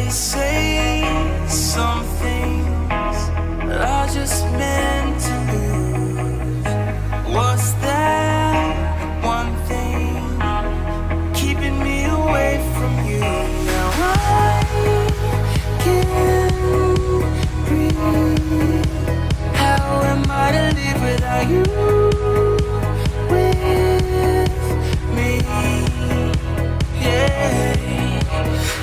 They say some things are just meant to lose. What's that one thing keeping me away from you? Now I can't breathe. How am I to live without you with me? Yeah.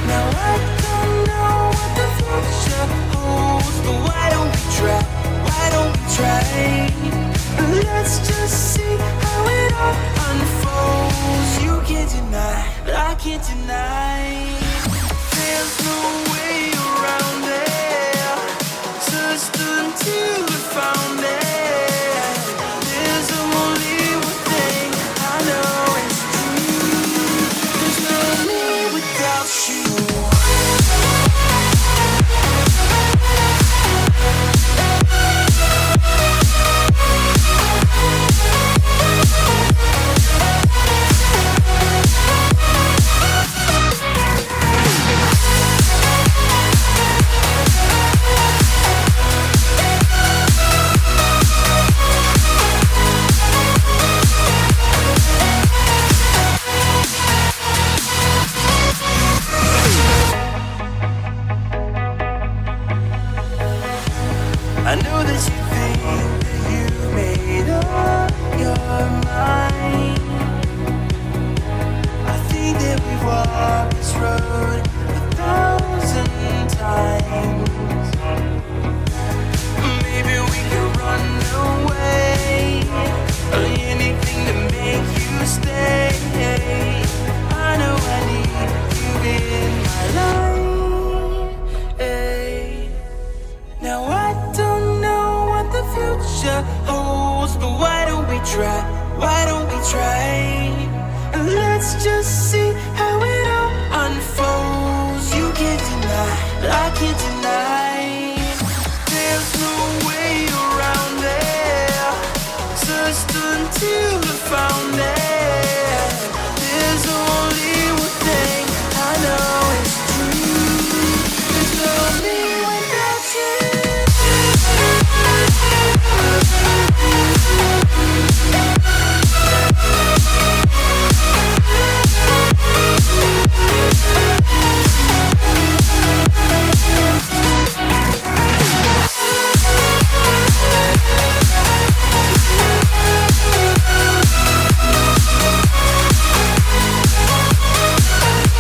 Now I don't know what the future holds, but why don't we try? Why don't we try? Let's just see how it all unfolds. You can't deny, but I can't deny.